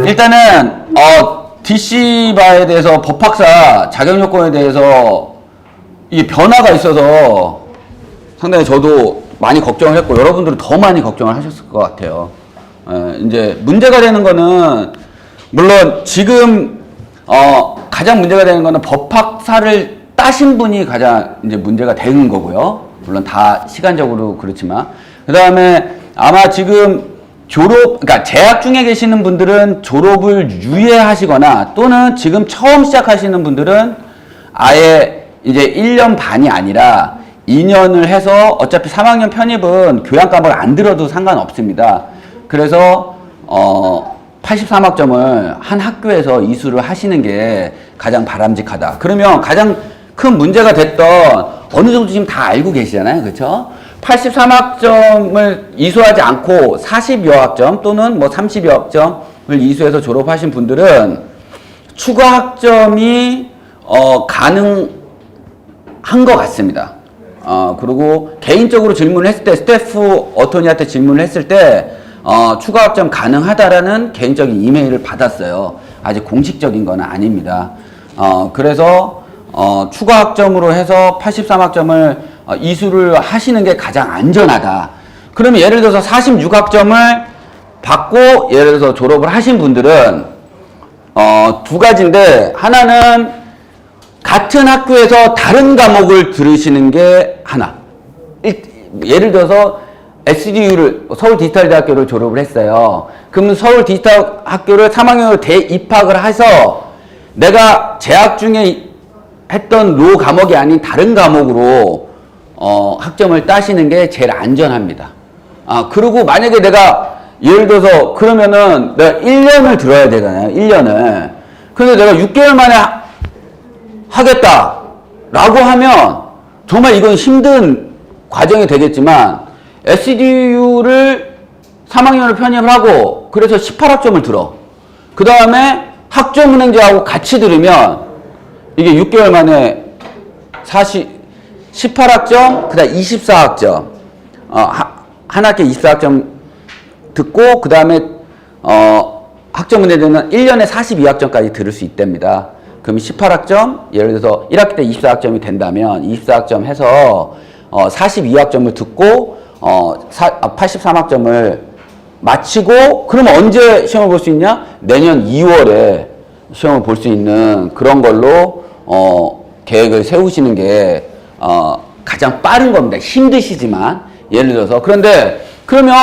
일단은 DC바에 대해서 법학사 자격 요건에 대해서 이 변화가 있어서 상당히 저도 많이 걱정을 했고 여러분들은 더 많이 걱정을 하셨을 것 같아요. 이제 문제가 되는 거는 물론 지금 가장 문제가 되는 거는 법학사를 따신 분이 가장 이제 문제가 되는 거고요. 물론 다 시간적으로 그렇지만 그 다음에 아마 지금 그러니까 재학 중에 계시는 분들은 졸업을 유예하시거나 또는 지금 처음 시작하시는 분들은 아예 이제 1년 반이 아니라 2년을 해서 어차피 3학년 편입은 교양 과목을 안 들어도 상관없습니다. 그래서 83학점을 한 학교에서 이수를 하시는 게 가장 바람직하다. 그러면 가장 큰 문제가 됐던 어느 정도 지금 다 알고 계시잖아요. 그렇죠? 83학점을 이수하지 않고 40여 학점 또는 뭐 30여 학점을 이수해서 졸업하신 분들은 추가 학점이 가능한 것 같습니다. 그리고 개인적으로 질문을 했을 때 스태프 어토니한테 질문을 했을 때 추가 학점 가능하다라는 개인적인 이메일을 받았어요. 아직 공식적인 건 아닙니다. 그래서 추가 학점으로 해서 83학점을 이수를 하시는 게 가장 안전하다. 그러면 예를 들어서 46학점을 받고 예를 들어서 졸업을 하신 분들은 두 가지인데 하나는 같은 학교에서 다른 과목을 들으시는 게 하나. 예를 들어서 SDU를 서울 디지털대학교를 졸업을 했어요. 그러면 서울 디지털 학교를 3학년으로 대입학을 해서 내가 재학 중에 했던 로 과목이 아닌 다른 과목으로 학점을 따시는 게 제일 안전합니다. 그리고 만약에 내가 예를 들어서 그러면은 내가 1년을 들어야 되잖아요. 1년을. 근데 내가 6개월 만에 하겠다라고 하면 정말 이건 힘든 과정이 되겠지만 SDU를 3학년을 편입을 하고 그래서 18학점을 들어. 그 다음에 학점은행제하고 같이 들으면 이게 6개월 만에 18학점, 그 다음 24학점, 한 학기 24학점 듣고, 그 다음에, 학점은행제는 1년에 42학점까지 들을 수 있답니다. 그럼 18학점, 예를 들어서 1학기 때 24학점이 된다면 24학점 해서 42학점을 듣고 83학점을 마치고 그러면 언제 시험을 볼 수 있냐? 내년 2월에 시험을 볼 수 있는 그런 걸로 계획을 세우시는 게 가장 빠른 겁니다. 힘드시지만 예를 들어서 그런데 그러면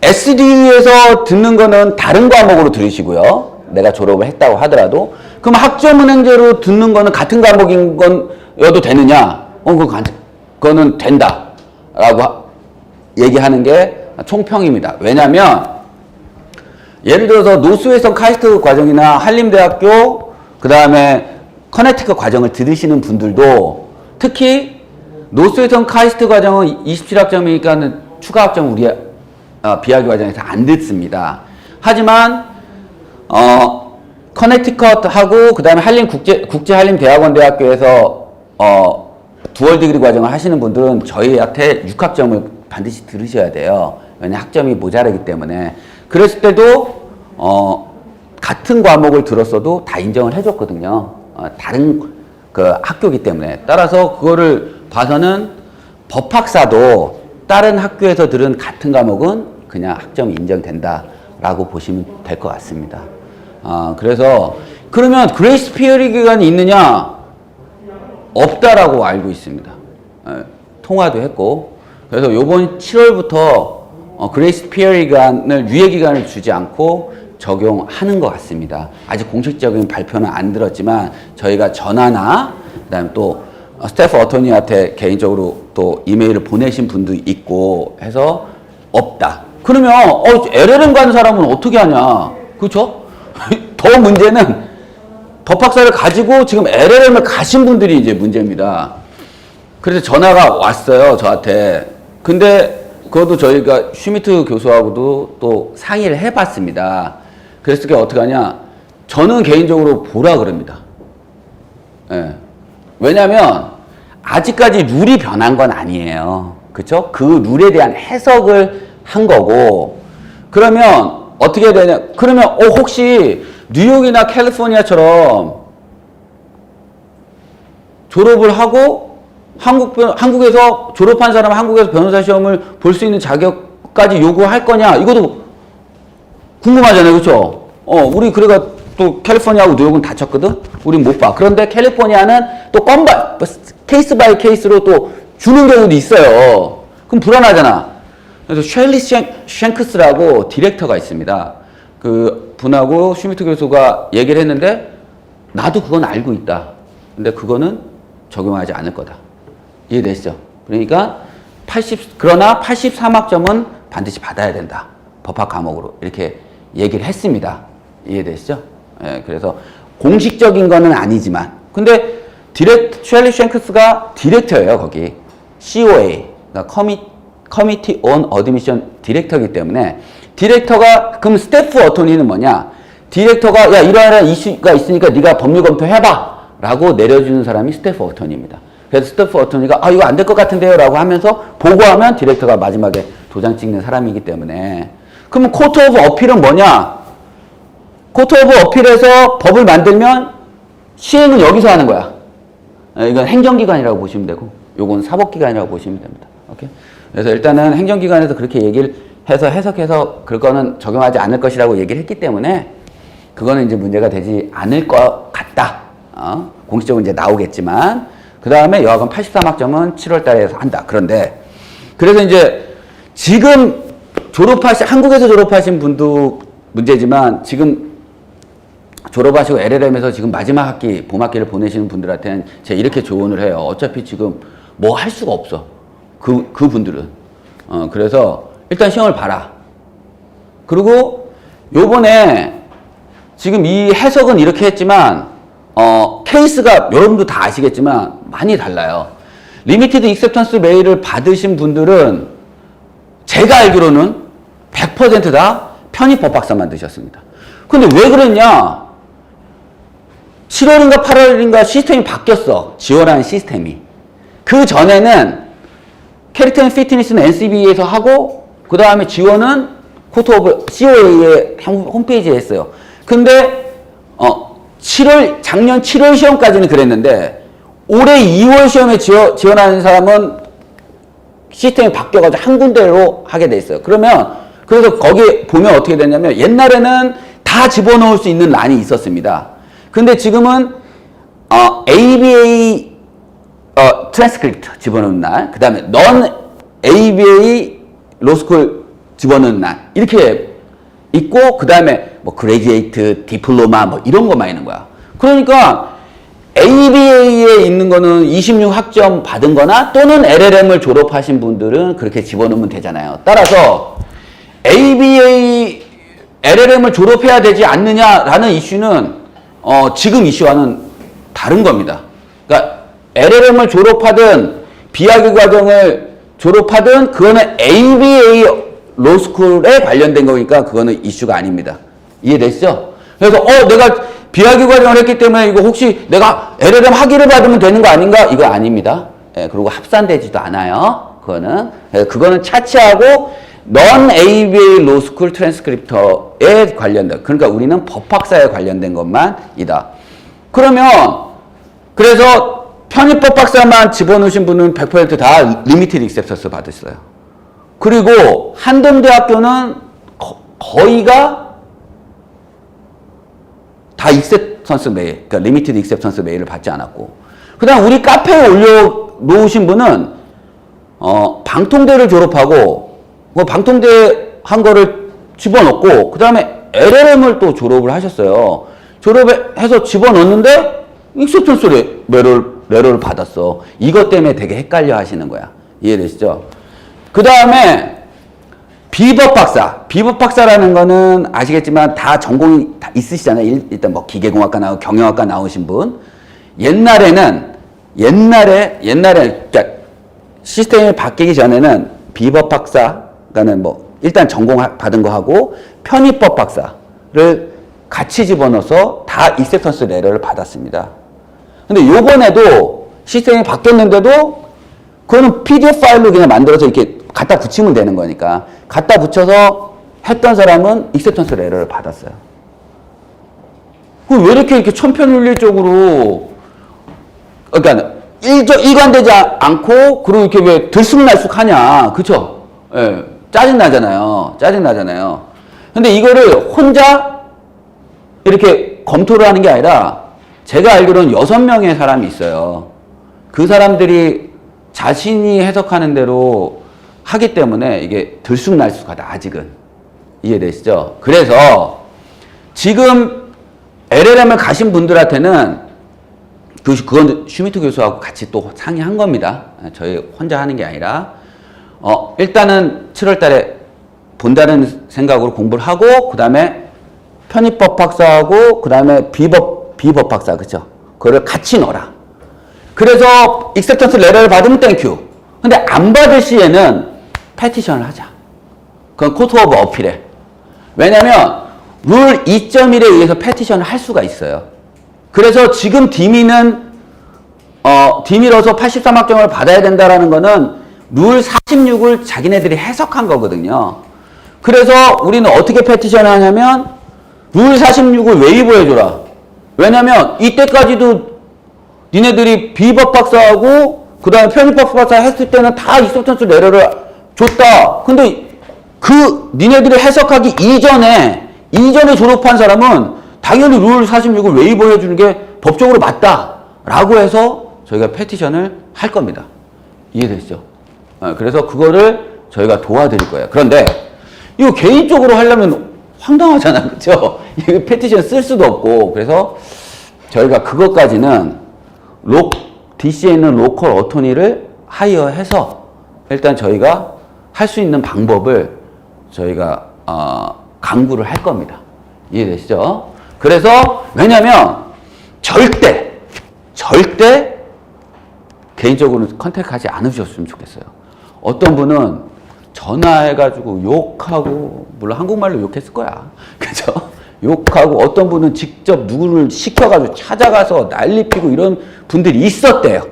SDU에서 듣는 거는 다른 과목으로 들으시고요. 내가 졸업을 했다고 하더라도 그럼 학점은행제로 듣는 거는 같은 과목인 건여도 되느냐? 그거는 된다라고 얘기하는 게 총평입니다. 왜냐하면 예를 들어서 노스웨스턴 카이스트 과정이나 한림대학교 그 다음에 커네티컷 과정을 들으시는 분들도 특히 노스웨스턴 카이스트 과정은 27학점이니까 추가 학점 우리 비하기 과정에서 안 듣습니다. 하지만 커네티컷하고 그 다음에 국제 한림대학원 대학교에서 두얼 디그리 과정을 하시는 분들은 저희한테 6학점을 반드시 들으셔야 돼요. 왜냐하면 학점이 모자라기 때문에. 그랬을 때도 같은 과목을 들었어도 다 인정을 해줬거든요. 다른 그 학교이기 때문에. 따라서 그거를 봐서는 법학사도 다른 학교에서 들은 같은 과목은 그냥 학점이 인정된다라고 보시면 될 것 같습니다. 그래서 그러면 그레이스 피어리 기간이 있느냐? 없다라고 알고 있습니다. 통화도 했고. 그래서 요번 7월부터 그레이스 피어리 기간을 유예 기간을 주지 않고 적용하는 것 같습니다. 아직 공식적인 발표는 안 들었지만 저희가 전화나 그다음에 또 스태프 어토니한테 개인적으로 또 이메일을 보내신 분도 있고 해서 없다. 그러면 LLM 가는 사람은 어떻게 하냐? 그렇죠? 더 문제는 법학사를 가지고 지금 LLM을 가신 분들이 이제 문제입니다. 그래서 전화가 왔어요, 저한테. 근데 그것도 저희가 슈미트 교수하고도 또 상의를 해봤습니다. 그랬을 때 어떻게 하냐? 저는 개인적으로 보라 그럽니다. 예. 왜냐면 아직까지 룰이 변한 건 아니에요. 그쵸? 그 룰에 대한 해석을 한 거고, 그러면 어떻게 해야 되냐? 그러면 혹시 뉴욕이나 캘리포니아처럼 졸업을 하고 한국에서 졸업한 사람 한국에서 변호사 시험을 볼 수 있는 자격까지 요구할 거냐? 이것도 궁금하잖아요. 그렇죠? 우리 그래가 또 캘리포니아하고 뉴욕은 다쳤거든? 우린 못 봐. 그런데 캘리포니아는 또 케이스 바이 케이스로 또 주는 경우도 있어요. 그럼 불안하잖아. 그래서 셸리 쉔크스라고 디렉터가 있습니다. 그 분하고 슈미트 교수가 얘기를 했는데 나도 그건 알고 있다. 근데 그거는 적용하지 않을 거다. 이해되시죠? 그러니까 그러나 83학점은 반드시 받아야 된다. 법학 과목으로. 이렇게 얘기를 했습니다. 이해되시죠? 예, 그래서 공식적인 거는 아니지만. 근데 셸리 쉔크스가 디렉터예요, 거기. COA. 그러니까 Committee on Admission 디렉터이기 때문에 디렉터가 그럼 스태프 어토니는 뭐냐? 디렉터가 야 이러한 이슈가 있으니까 네가 법률 검토해봐 라고 내려주는 사람이 스태프 어토니입니다. 그래서 스태프 어토니가 이거 안 될 것 같은데요 라고 하면서 보고하면 디렉터가 마지막에 도장 찍는 사람이기 때문에 그러면 코트 오브 어필은 뭐냐? 코트 오브 어필에서 법을 만들면 시행은 여기서 하는 거야. 이건 행정기관이라고 보시면 되고 요건 사법기관이라고 보시면 됩니다. 오케이? 그래서 일단은 행정기관에서 그렇게 얘기를 해서 해석해서 그거는 적용하지 않을 것이라고 얘기를 했기 때문에 그거는 이제 문제가 되지 않을 것 같다. 공식적으로 이제 나오겠지만 그 다음에 여하건 83학점은 7월 달에 한다. 그런데 그래서 이제 지금 한국에서 졸업하신 분도 문제지만 지금 졸업하시고 LLM에서 지금 마지막 학기, 봄학기를 보내시는 분들한테는 제가 이렇게 조언을 해요. 어차피 지금 뭐 할 수가 없어. 그 분들은. 그래서 일단 시험을 봐라. 그리고 요번에 지금 이 해석은 이렇게 했지만, 케이스가 여러분도 다 아시겠지만 많이 달라요. 리미티드 익셉턴스 메일을 받으신 분들은 제가 알기로는 100% 다 편입법 박사만 드셨습니다. 근데 왜 그랬냐? 7월인가 8월인가 시스템이 바뀌었어. 지원하는 시스템이. 그 전에는 캐릭터 앤 피트니스는 NCB에서 하고 그 다음에 지원은 코트 오브 COA의 홈페이지에 했어요. 근데 작년 7월 시험까지는 그랬는데 올해 2월 시험에 지원하는 사람은 시스템이 바뀌어가지고 한 군데로 하게 돼 있어요. 그래서 거기 보면 어떻게 되냐면 옛날에는 다 집어넣을 수 있는 란이 있었습니다. 근데 지금은 ABA 트랜스크립트 집어넣는 날, 그 다음에 넌 ABA 로스쿨 집어넣는 날 이렇게 있고 그 다음에 뭐 그레지에이트, 디플로마 뭐 이런 거만 있는 거야. 그러니까 ABA에 있는 거는 26학점 받은 거나 또는 LLM을 졸업하신 분들은 그렇게 집어넣으면 되잖아요. 따라서 ABA, LLM을 졸업해야 되지 않느냐라는 이슈는 지금 이슈와는 다른 겁니다. 그러니까 LLM을 졸업하든 비학위 과정을 졸업하든 그거는 ABA 로스쿨에 관련된 거니까 그거는 이슈가 아닙니다. 이해되시죠? 그래서 내가 비학위 과정을 했기 때문에 이거 혹시 내가 LLM 학위를 받으면 되는 거 아닌가? 이거 아닙니다. 예, 그리고 합산되지도 않아요. 그거는 차치하고 non-ABA 로스쿨 트랜스크립터에 관련된, 그러니까 우리는 법학사에 관련된 것만이다. 그래서 편입법 박사만 집어넣으신 분은 100% 다 리미티드 익셉턴스 받으셨어요. 그리고 한동대학교는 거의가 다 익셉턴스 메일, 그러니까 리미티드 익셉턴스 메일을 받지 않았고, 그 다음 우리 카페에 올려놓으신 분은 방통대를 졸업하고 방통대 한 거를 집어넣고 그 다음에 LLM을 또 졸업을 하셨어요. 졸업해서 집어넣는데 익셉턴스 레터를 받았어. 이것 때문에 되게 헷갈려 하시는 거야. 이해되시죠? 그 다음에 비법 박사라는 거는 아시겠지만 다 전공이 다 있으시잖아요. 일단 뭐 기계공학과 나오고 경영학과 나오신 분. 옛날에 그러니까 시스템이 바뀌기 전에는 비법 박사가는 뭐 일단 전공 받은 거 하고 편입법 박사를 같이 집어넣어서 다 익셉턴스 레터를 받았습니다. 근데 요번에도 시스템이 바뀌었는데도 그거는 PDF 파일로 그냥 만들어서 이렇게 갖다 붙이면 되는 거니까 갖다 붙여서 했던 사람은 익셉턴스 에러를 받았어요. 왜 이렇게 천편일률적으로, 그러니까 일관되지 않고, 그리고 이렇게 왜 들쑥날쑥 하냐. 그쵸? 예, 짜증나잖아요. 짜증나잖아요. 근데 이거를 혼자 이렇게 검토를 하는 게 아니라, 제가 알기로는 6명의 사람이 있어요. 그 사람들이 자신이 해석하는 대로 하기 때문에 이게 들쑥날쑥하다, 아직은. 이해되시죠? 그래서 지금 LLM을 가신 분들한테는 그건 슈미트 교수하고 같이 또 상의한 겁니다. 저희 혼자 하는 게 아니라. 일단은 7월 달에 본다는 생각으로 공부를 하고, 그 다음에 편입법 박사하고, 그 다음에 비법 박사, 그쵸? 그거를 같이 넣어라. 그래서 익셉턴스 레터를 받으면 땡큐. 근데 안 받을 시에는 패티션을 하자. 그건 코트 오브 어필에. 왜냐면 룰 2.1에 의해서 패티션을 할 수가 있어요. 그래서 지금 디미는 디미로서 83학점을 받아야 된다라는 거는 룰 46을 자기네들이 해석한 거거든요. 그래서 우리는 어떻게 패티션을 하냐면 룰 46을 웨이브해줘라. 왜냐면 이때까지도 니네들이 비법 박사하고 그 다음에 편입법 박사 했을 때는 다 익셉턴스 레터를 줬다. 근데 니네들이 해석하기 이전에 졸업한 사람은 당연히 룰 46을 웨이브 해주는 게 법적으로 맞다. 라고 해서 저희가 패티션을 할 겁니다. 이해되시죠? 그래서 그거를 저희가 도와드릴 거예요. 그런데 이거 개인적으로 하려면 황당하잖아. 그쵸? 이거 패티션 쓸 수도 없고. 그래서 저희가 그것까지는 DC에 있는 로컬 어토니를 하이어해서 일단 저희가 할 수 있는 방법을 저희가 강구를 할 겁니다. 이해되시죠? 그래서 왜냐면 절대 개인적으로는 컨택하지 않으셨으면 좋겠어요. 어떤 분은 전화해가지고 욕하고, 물론 한국말로 욕했을 거야. 그죠? 욕하고, 어떤 분은 직접 누구를 시켜가지고 찾아가서 난리 피고 이런 분들이 있었대요.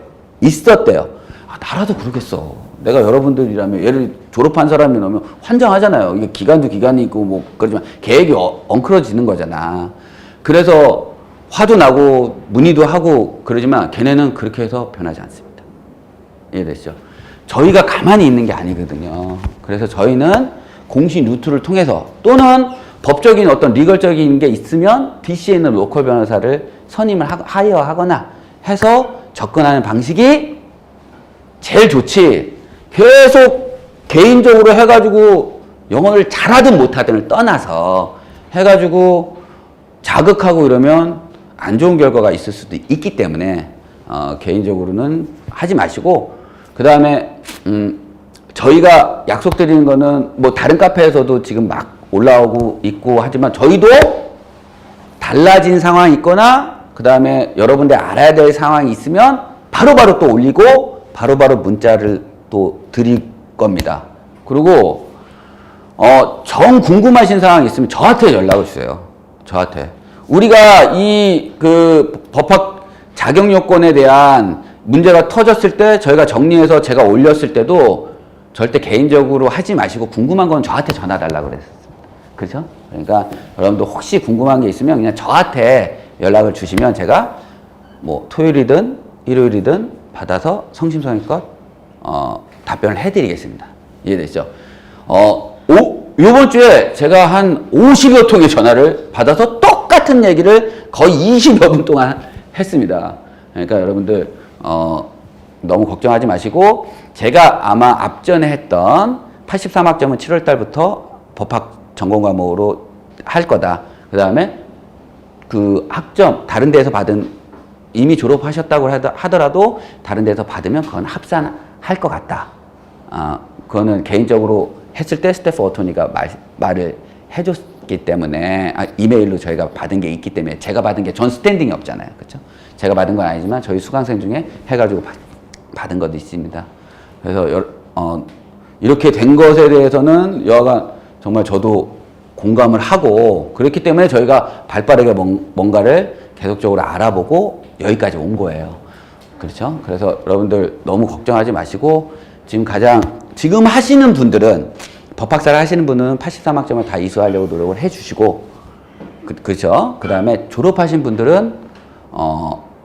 나라도 그러겠어. 내가 여러분들이라면, 예를 졸업한 사람이 나오면 환장하잖아요. 이게 기간도 기간이 있고, 뭐, 그러지만 계획이 엉클어지는 거잖아. 그래서 화도 나고, 문의도 하고, 그러지만 걔네는 그렇게 해서 변하지 않습니다. 이해되시죠? 저희가 가만히 있는 게 아니거든요. 그래서 저희는 공식 루트를 통해서 또는 법적인 어떤 리걸적인 게 있으면 DC에 있는 로컬 변호사를 선임을 하이어하거나 해서 접근하는 방식이 제일 좋지. 계속 개인적으로 해가지고 영어를 잘하든 못하든을 떠나서 해가지고 자극하고 이러면 안 좋은 결과가 있을 수도 있기 때문에 개인적으로는 하지 마시고, 그 다음에 저희가 약속드리는 거는 뭐 다른 카페에서도 지금 막 올라오고 있고 하지만 저희도 달라진 상황이 있거나 그 다음에 여러분들 알아야 될 상황이 있으면 바로바로 또 올리고 바로바로 문자를 또 드릴 겁니다. 그리고 정 궁금하신 상황이 있으면 저한테 연락을 주세요. 저한테. 우리가 이 법학 자격 요건에 대한 문제가 터졌을 때 저희가 정리해서 제가 올렸을 때도 절대 개인적으로 하지 마시고 궁금한 건 저한테 전화 달라고 그랬습니다. 그렇죠? 그러니까 여러분들 혹시 궁금한 게 있으면 그냥 저한테 연락을 주시면 제가 뭐 토요일이든 일요일이든 받아서 성심성의껏 답변을 해드리겠습니다. 이해되시죠? 요번 주에 제가 한 50여 통의 전화를 받아서 똑같은 얘기를 거의 20여 분 동안 했습니다. 그러니까 여러분들 너무 걱정하지 마시고, 제가 아마 앞전에 했던 83학점은 7월 달부터 법학 전공 과목으로 할 거다. 그 다음에 그 학점 다른 데서 받은, 이미 졸업하셨다고 하더라도 다른 데서 받으면 그건 합산할 것 같다. 그거는 개인적으로 했을 때 스태프 어토니가 말을 해줬기 때문에, 이메일로 저희가 받은 게 있기 때문에, 제가 받은 게 전 스탠딩이 없잖아요. 그렇죠? 제가 받은 건 아니지만 저희 수강생 중에 해가지고 받은 것도 있습니다. 그래서 이렇게 된 것에 대해서는 여하간 정말 저도 공감을 하고, 그렇기 때문에 저희가 발빠르게 뭔가를 계속적으로 알아보고 여기까지 온 거예요. 그렇죠? 그래서 여러분들 너무 걱정하지 마시고, 지금 하시는 분들은 법학사를 하시는 분은 83학점을 다 이수하려고 노력을 해주시고, 그렇죠? 그 다음에 졸업하신 분들은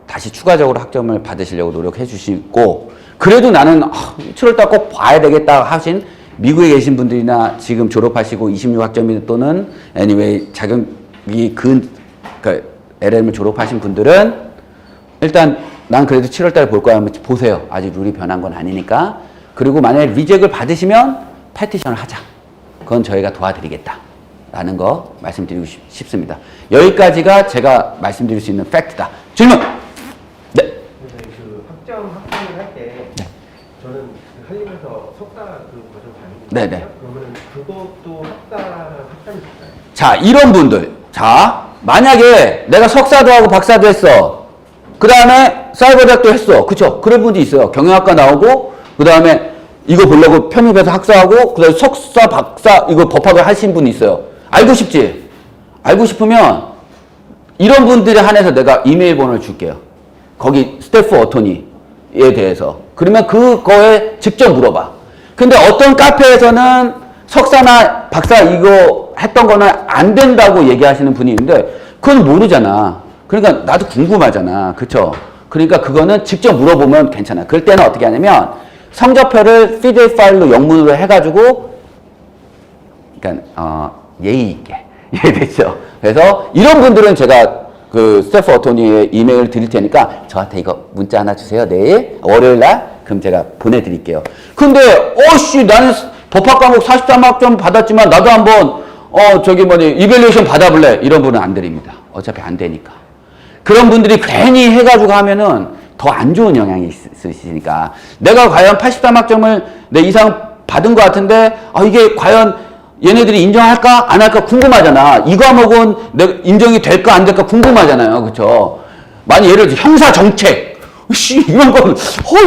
다시 추가적으로 학점을 받으시려고 노력해 주시고, 그래도 나는 7월달 꼭 봐야 되겠다 하신 미국에 계신 분들이나 지금 졸업하시고 26학점 또는 anyway 자격이 그러니까 LLM을 졸업하신 분들은 일단 난 그래도 7월달에 볼 거야 하면 보세요. 아직 룰이 변한 건 아니니까. 그리고 만약에 리젝을 받으시면 패티션을 하자. 그건 저희가 도와드리겠다 라는 거 말씀드리고 싶습니다. 여기까지가 제가 말씀드릴 수 있는 팩트다. 질문! 네. 그 학점을 할 때 네. 저는 그 한림에서 석사 그 과정 다니거든요. 네네. 그러면 그것도 학점이 될까요? 자, 이런 분들. 자, 만약에 내가 석사도 하고 박사도 했어. 그 다음에 사이버 대학도 했어. 그쵸? 그런 분들이 있어요. 경영학과 나오고, 그 다음에 이거 보려고 편입해서 학사하고, 그 다음에 석사, 박사, 이거 법학을 하신 분이 있어요. 알고 싶지? 알고 싶으면 이런 분들에 한해서 내가 이메일 번호를 줄게요. 거기 스태프 어토니에 대해서. 그러면 그거에 직접 물어봐. 근데 어떤 카페에서는 석사나 박사 이거 했던 거는 안 된다고 얘기하시는 분이 있는데 그건 모르잖아. 그러니까 나도 궁금하잖아. 그쵸? 그러니까 그거는 직접 물어보면 괜찮아. 그럴 때는 어떻게 하냐면 성적표를 PDF 파일로 영문으로 해가지고 그러니까 예의 있게 이해되죠? 그래서 이런 분들은 제가 그 스태프 어토니에 이메일 드릴 테니까 저한테 이거 문자 하나 주세요. 내일 월요일 날 그럼 제가 보내드릴게요. 근데 나는 법학 과목 43학점 받았지만 나도 한번 이밸류에이션 받아볼래. 이런 분은 안 드립니다. 어차피 안 되니까. 그런 분들이 괜히 해가지고 하면은 더 안 좋은 영향이 있으시니까 내가 과연 83학점을 내 이상 받은 것 같은데 이게 과연 얘네들이 인정할까 안 할까 궁금하잖아. 이 과목은 내가 인정이 될까 안 될까 궁금하잖아요. 그렇죠? 만약 예를 들어 형사 정책 이런 건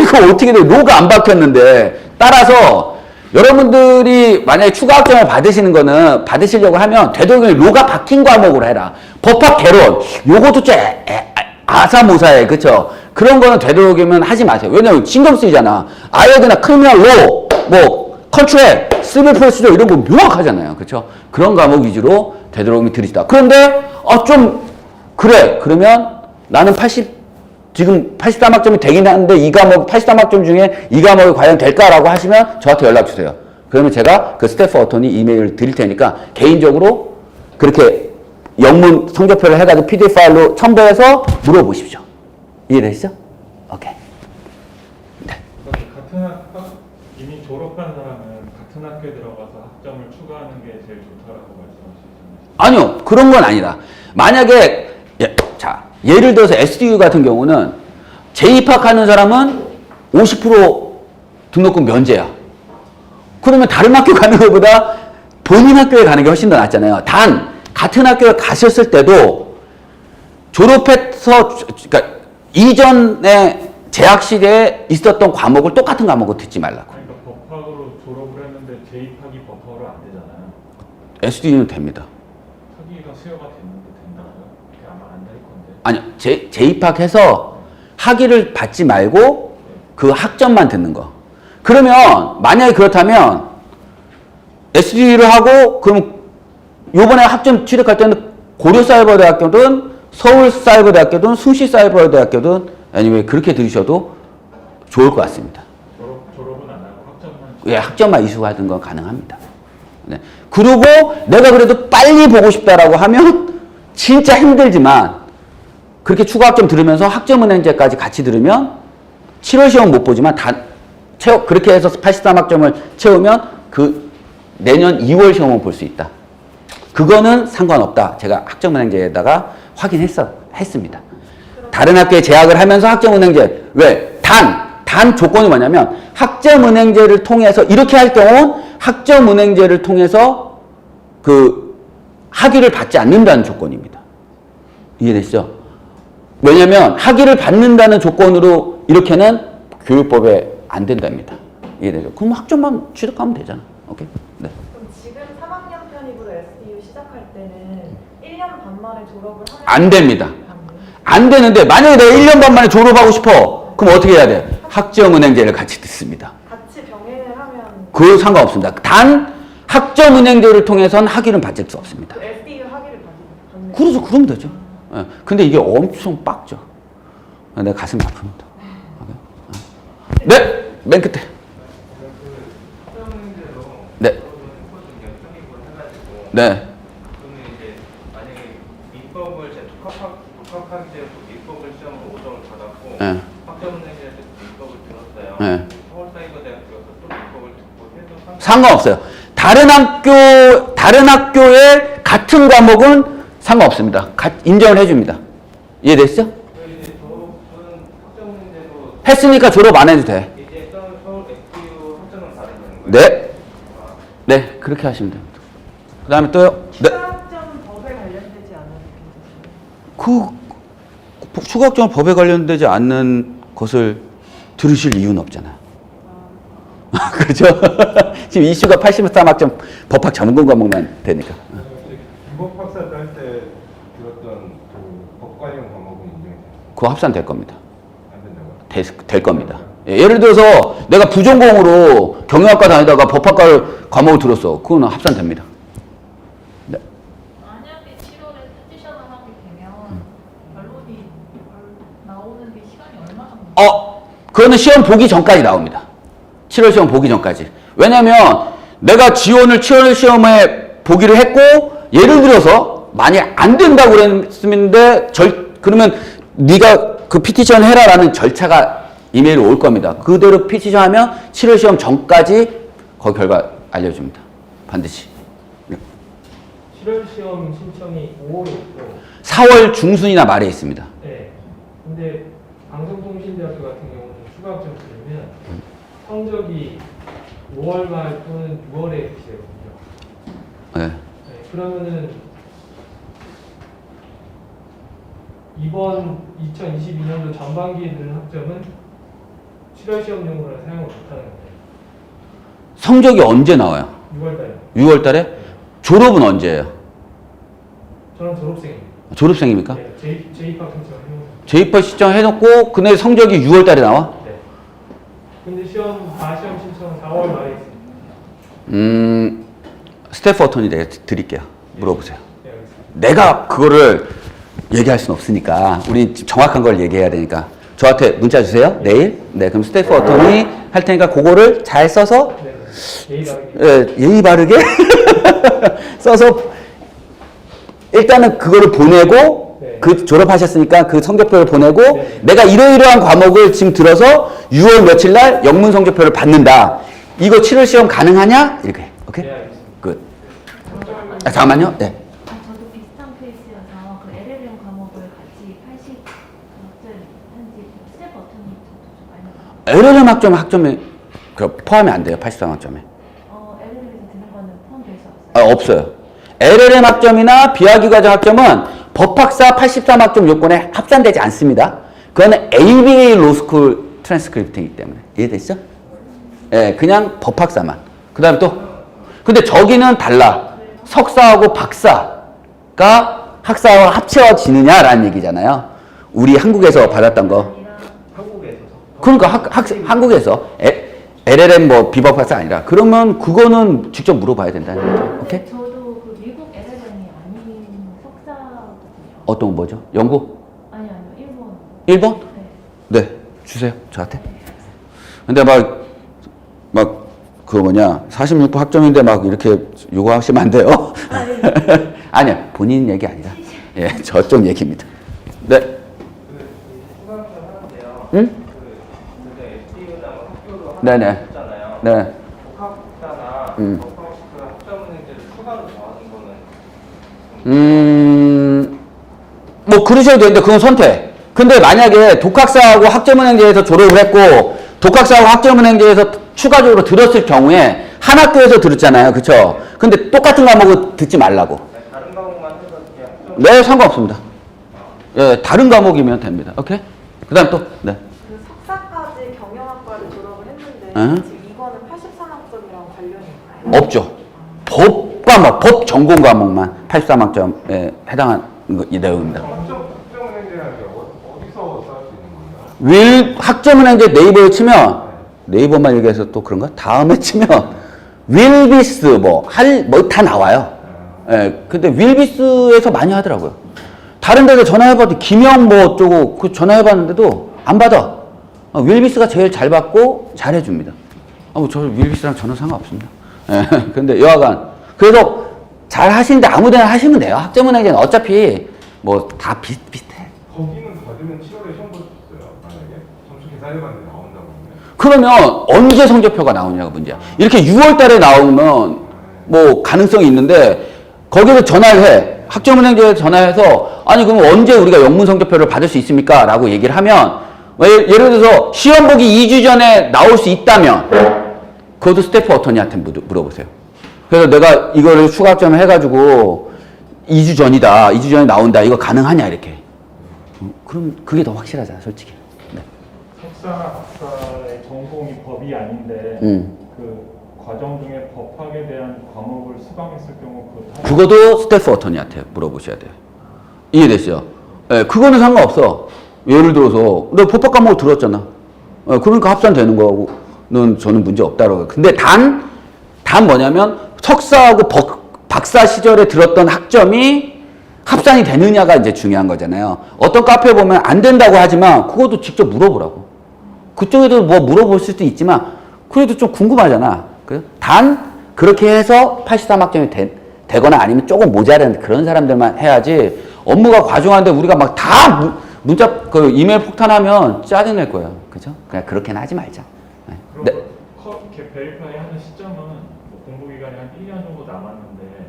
이거 어떻게 돼? 로가 안 박혔는데. 따라서 여러분들이 만약에 추가 학점을 받으시려고 하면 되도록이면 로가 박힌 과목으로 해라. 법학 개론 요것도 좀 아사모사해. 그쵸? 그런 거는 되도록이면 하지 마세요. 왜냐면 신경 쓰이잖아. 아예드나 크리미널 로, 컨트랙, 시빌 프로시저 이런 거 명확하잖아요. 그쵸? 그런 과목 위주로 되도록이면 들으시다. 그런데 그래. 그러면 나는 지금 83학점이 되긴 하는데 이 과목 83학점 중에 이 과목이 과연 될까라고 하시면 저한테 연락 주세요. 그러면 제가 그 스태프 어토니 이메일을 드릴 테니까 개인적으로 그렇게 영문 성적표를 해가지고 PDF 파일로 첨부해서 물어보십시오. 이해되시죠? 오케이. 네. 같은 학과 이미 졸업한 사람은 같은 학교에 들어가서 학점을 추가하는 게 제일 좋다라고 말씀하시잖아요. 아니요. 그런 건 아니다. 만약에 예를 들어서 SDU 같은 경우는 재입학하는 사람은 50% 등록금 면제야. 그러면 다른 학교 가는 것보다 본인 학교에 가는 게 훨씬 더 낫잖아요. 단 같은 학교에 가셨을 때도 졸업해서 그러니까 이전에 재학 시대에 있었던 과목을 똑같은 과목을 듣지 말라고. 그러니까 법학으로 졸업을 했는데 재입학이 법학으로 안 되잖아요. SDU는 됩니다. 학위가 수여가 됐는데 된다고요? 그게 아마 안 될 건데. 아니요. 재입학해서 학위를 받지 말고 그 학점만 듣는 거. 그러면 만약에 그렇다면 SDU를 하고 그럼 요번에 학점 취득할 때는 고려사이버대학교든 서울사이버대학교든 숭시사이버대학교든 anyway 그렇게 들으셔도 좋을 것 같습니다. 졸업은 안 하고 학점만. 예, 학점만 이수하는 건 가능합니다. 네. 그리고 내가 그래도 빨리 보고 싶다라고 하면 진짜 힘들지만 그렇게 추가 학점 들으면서 학점은행제까지 같이 들으면 7월 시험 못 보지만 그렇게 해서 83학점을 채우면 그 내년 2월 시험을 볼 수 있다. 그거는 상관없다. 제가 학점은행제에다가 확인했습니다. 다른 학교에 재학을 하면서 학점은행제. 왜? 단 조건이 뭐냐면 학점은행제를 통해서 이렇게 할 경우 학점은행제를 통해서 그 학위를 받지 않는다는 조건입니다. 이해되시죠? 왜냐면 학위를 받는다는 조건으로 이렇게는 교육법에 안 된답니다. 이해되죠? 그럼 학점만 취득하면 되잖아. 오케이? 네. 그럼 지금 3학년 편입으로 SDU 시작할 때는 1년 반 만에 졸업을 하면 안 됩니다. 안 되는데 만약에 내가 1년 반 만에 졸업하고 싶어. 그럼 어떻게 해야 돼? 학점은행제를 같이 듣습니다. 같이 병행을 하면 그 상관없습니다. 단 학점은행제를 통해서는 학위를 받을 수 없습니다. 그 SDU 학위를 받는. 그러죠. 그러면 되죠. 예. 근데 이게 엄청 빡죠. 내 가슴이 아픕니다. 네! 맨 끝에. 네. 네. 그러면 이제 만약에 민법을 제 독학학제에서 민법을 시험으로 5점을 받았고 네. 학점은행제에서 민법을 들었어요. 네. 서울사이버대학교에서 또 민법을 듣고 해도 상관없어요. 다른 학교의 같은 과목은 상관없습니다. 인정을 해줍니다. 이해됐죠? 이제 저는 학점은행제로 했으니까 졸업 안 해도 돼. 이제 서울 SDU 학점을 받으면 되는 거예요. 네. 네, 그렇게 하시면 됩니다. 그 다음에 또요. 네. 수학점 법에 관련되지 않은 수학점 법에 관련되지 않는 것을 들으실 이유는 없잖아요. 그렇죠? 지금 이슈가 83학점 법학 전문 과목만 되니까. 기법학사 딸 때 들었던 그 법 관련 과목은 인정돼요? 그거 합산될 겁니다. 안 된다고요? 될 겁니다. 예를 들어서 내가 부전공으로 경영학과 다니다가 법학과 과목을 들었어. 그거는 합산됩니다. 네. 만약에 7월에 포지션을 하게 되면 결론이 나오는 게 시간이 얼마 정도? 그거는 시험 보기 전까지 나옵니다. 7월 시험 보기 전까지. 왜냐면 내가 지원을 7월 시험에 보기를 했고 예를 들어서 만약 안 된다고 그랬는데 그러면 네가 그 피티션 해라라는 절차가 이메일로 올 겁니다. 그대로 피티션 하면 7월 시험 전까지 거기 결과 알려줍니다. 반드시. 7월 시험 신청이 5월에 있고 4월 중순이나 말에 있습니다. 네. 근데 방송통신대학교 같은 경우는 추가학점 들으면 성적이 5월 말 또는 6월에 비치거든요. 네. 네. 그러면은 이번 2022년도 전반기에 드는 학점은 7월 시험용으로 사용을 못하는 거예요. 성적이 언제 나와요? 6월 달에. 6월 달에? 졸업은 언제예요? 저는 졸업생입니다. 졸업생입니까? 네. 재입학 신청을 재입학 신청 해놓고 근데 성적이 6월 달에 나와? 네. 근데 다시험 신청은 4월 말에 있습니다. 스태프 어토니 내가 드릴게요. 물어보세요. 네, 알겠습니다. 내가 그거를 얘기할 수는 없으니까 우리 정확한 걸 얘기해야 되니까 저한테 문자 주세요. 내일. 네, 그럼 스태프 어토니 할 테니까 그거를 잘 써서 네. 예의 바르게. 예의 바르게 써서 일단은 그거를 보내고 네. 그 졸업하셨으니까 그 성적표를 보내고 네. 내가 이러이러한 과목을 지금 들어서 6월 며칠 날 영문 성적표를 받는다. 이거 7월 시험 가능하냐? 이렇게. 오케이? 네, 알겠습니다. 굿. 잠깐만요. 네. 저도 비슷한 케이스여서 그 LLM 과목을 같이 80점을 한지 스텝 버튼이 저도 좀 알려주세요. LLM 학점에 포함이 안 돼요. 83학점에. LLM에서 드는 거는 포함되어 있어요. 없어요. LLM 학점이나 비학위 과정 학점은 법학사 83학점 요건에 합산되지 않습니다. 그거는 ABA 로스쿨 트랜스크립트이기 때문에. 이해됐죠? 예, 그냥 법학사만. 그 다음에 또, 근데 저기는 달라. 석사하고 박사가 학사와 합쳐지느냐라는 얘기잖아요. 우리 한국에서 받았던 거. 한국에서. 그러니까 한국에서 LLM 뭐 비법학사 아니라 그러면 그거는 직접 물어봐야 된다는 거죠. 오케이? 저도 그 미국 LLM이 아닌 석사거든요. 어떤 뭐죠? 영국? 아니요, 1번. 1번? 네. 네, 주세요. 저한테. 근데 그 46부 학점인데 막 이렇게 요구하시면 안 돼요. 아니요, 본인 얘기 아니라. 예, 저쪽 얘기입니다. 네. 수강학점 하는데요. 응? SDU나 학교로 네네. 하잖아요. 네. 독학사나 음. 그 학점은행제를 추가로 정하는 거는 뭐 그러셔도 되는데 그건 선택. 근데 만약에 독학사하고 학점은행제에서 졸업을 했고 독학사하고 학점은행제에서 추가적으로 들었을 경우에 한 학교에서 들었잖아요. 그쵸? 근데 똑같은 과목을 듣지 말라고. 다른 과목만 해서 그냥 학점 네, 상관없습니다. 예, 다른 과목이면 됩니다. 오케이? 그 다음 또, 네. 그 석사까지 경영학과를 졸업을 했는데 응? 지금 이거는 83학점이랑 관련이 있나요? 없죠. 법 과목, 법 전공 과목만 83학점에 해당하는 이 내용입니다. 학점은행제라는 게 어디서 쌓을 수 있는 건가요? 학점은행제 네이버에 치면 네이버만 얘기해서 또 그런가? 다음에 치면 윌비스 뭐 다 나와요. 예, 근데 윌비스에서 많이 하더라고요. 다른 데서 전화해봐도 김영 뭐 어쩌고 그 전화해봤는데도 안 받아. 윌비스가 제일 잘 받고 잘 해줍니다. 뭐 저 윌비스랑 전혀 상관없습니다. 예, 근데 여하간 그래서 잘 하시는데 아무데나 하시면 돼요. 학점은행제는 어차피 뭐 다 비슷비슷해. 거기는 받으면 7월에 시험 볼 수 있어요. 만약에 점수 계산해봤는데 나온다고 하면. 그러면 언제 성적표가 나오냐가 문제야. 이렇게 6월 달에 나오면 뭐 가능성이 있는데 거기서 전화를 해. 학점은행제에 전화해서 아니 그럼 언제 우리가 영문 성적표를 받을 수 있습니까? 라고 얘기를 하면 예를 들어서 시험 보기 2주 전에 나올 수 있다면 그것도 스태프 어터니한테 물어보세요. 그래서 내가 이거를 추가 학점을 해가지고 2주 전이다. 2주 전에 나온다. 이거 가능하냐 이렇게. 그럼 그게 더 확실하잖아 솔직히. 네. 석사나 박사의 전공이 법이 아닌데 그 과정 중에 법학에 대한 과목을 수강했을 경우 그것도 스태프 어터니한테 물어보셔야 돼요. 이해되시죠? 예, 그거는 상관없어. 예를 들어서 너 법학 과목 들었잖아. 그러니까 합산되는 거하고는 저는 문제 없다고. 근데 단 뭐냐면 석사하고 박사 시절에 들었던 학점이 합산이 되느냐가 이제 중요한 거잖아요. 어떤 카페에 보면 안 된다고 하지만 그것도 직접 물어보라고. 그쪽에도 뭐 물어볼 수도 있지만 그래도 좀 궁금하잖아. 단 그렇게 해서 83학점이 되거나 아니면 조금 모자란 그런 사람들만 해야지 업무가 과중한데 우리가 막 다 문자 그 이메일 폭탄하면 짜증낼 거예요. 그죠? 그냥 그렇게는 하지 말자. 그럼 네. 이렇게 베리파이 하는 시점은 뭐 공부 기간이 한 1년 정도 남았는데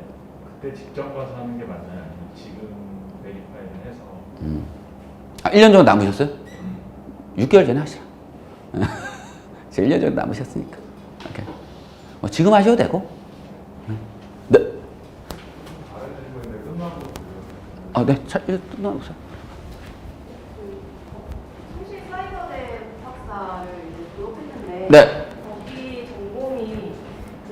그때 직접 가서 하는 게 맞나요? 아니면 지금 베리파이를 해서? 1년 정도 남으셨어요? 6개월 전에 하시라. 1년 정도 남으셨으니까. 오케이. 뭐 지금 하셔도 되고. 네. 네. 끝나보세요. 통신사이버대 박사를 졸업했는데 네. 거기 전공이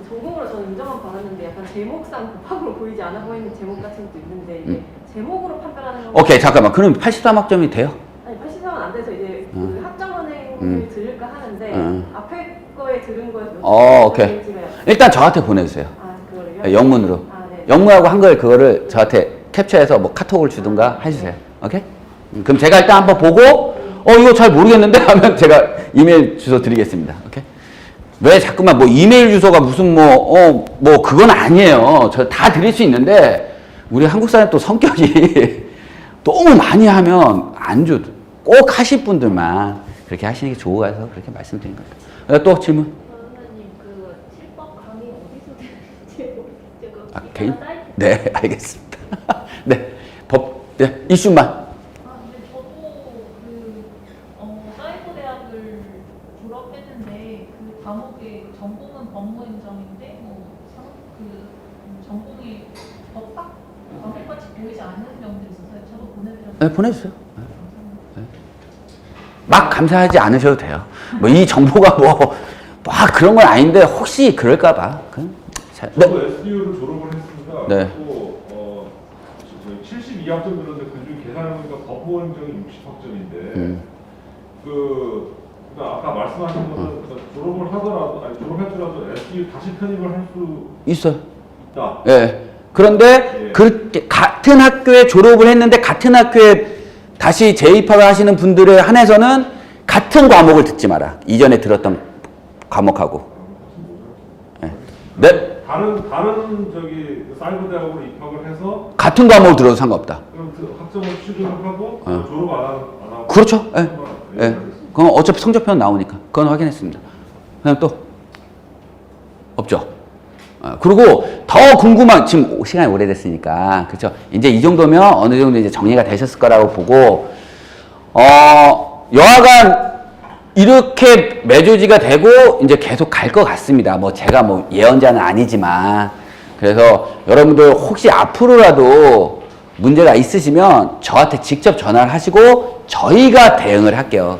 전공으로 저는 인정은 받았는데 약간 제목상 법학으로 보이지 않아 보이는 제목 같은 것도 있는데 이게 제목으로 판별하는 거. 오케이, 잠깐만. 그럼 83학점이 돼요? 아니 83은 안 돼서 이제 그 학점은행을 들을까 하는데 앞에 거에 들은 거에서 오케이. 일단 저한테 보내주세요. 그거를요? 영문으로. 네. 영문하고 한글 그거를 저한테 캡처해서 뭐 카톡을 주든가 해주세요. 오케이? 그럼 제가 일단 한번 보고 이거 잘 모르겠는데 하면 제가 이메일 주소 드리겠습니다. 오케이? 왜 자꾸만 뭐 이메일 주소가 무슨 뭐 그건 아니에요. 저 다 드릴 수 있는데 우리 한국 사람 또 성격이 너무 많이 하면 안 줘. 꼭 하실 분들만 그렇게 하시는 게 좋아서 그렇게 말씀드린 겁니다. 또 질문? 선생님 그 실법 강의 어디서 되는지 모르겠어요. 개인? 네, 알겠습니다. 네, 네, 이슈만. 근데 저도 사이버대학을 졸업했는데 그 과목의 전공은 법무행정인데 전공이 법학 과목같이 보이지 않는 점들이 있어서 저도 보내드렸어요. 네, 보내주세요. 네. 막 감사하지 않으셔도 돼요. 뭐 이 정보가 막 그런 건 아닌데 혹시 그럴까봐. 저도 SDU를 졸업을 했습니다. 네. 또 72학점 들었는데 그중 계산해보니까 법무행정이 60학점인데 그러니까 아까 말씀하신 거는 졸업을 하더라도 졸업했더라도 SDU 다시 편입을 할 수 있어요. 있다. 예. 그런데 그렇게 같은 학교에 졸업을 했는데 같은 학교에 다시 재입학을 하시는 분들에 한해서는 같은 과목을 듣지 마라. 이전에 들었던 과목하고. 네. 다른 사이버 대학으로 입학을 해서 같은 과목을 들어도 상관없다. 그럼 그 학점을 취득을 하고 졸업 안 하고. 그렇죠. 예. 예. 그건 어차피 성적표는 나오니까. 그건 확인했습니다. 그냥 또 없죠. 그리고 더 궁금한 지금 시간이 오래됐으니까 그렇죠. 이제 이 정도면 어느 정도 이제 정리가 되셨을 거라고 보고 여하간 이렇게 매조지가 되고 이제 계속 갈 것 같습니다. 뭐 제가 뭐 예언자는 아니지만 그래서 여러분들 혹시 앞으로라도 문제가 있으시면 저한테 직접 전화를 하시고 저희가 대응을 할게요.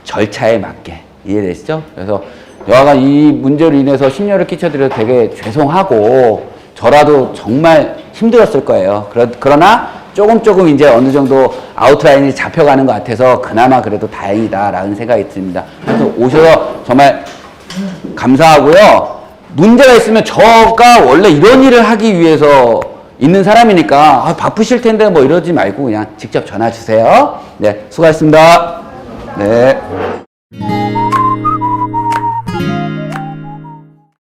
절차에 맞게. 이해되시죠? 그래서 여하간 이 문제로 인해서 심려를 끼쳐드려서 되게 죄송하고 저라도 정말 힘들었을 거예요. 그러나 조금 이제 어느 정도 아웃라인이 잡혀가는 것 같아서 그나마 그래도 다행이다라는 생각이 듭니다. 그래서 오셔서 정말 감사하고요. 문제가 있으면 저가 원래 이런 일을 하기 위해서 있는 사람이니까 바쁘실 텐데 뭐 이러지 말고 그냥 직접 전화 주세요. 네, 수고하셨습니다. 네.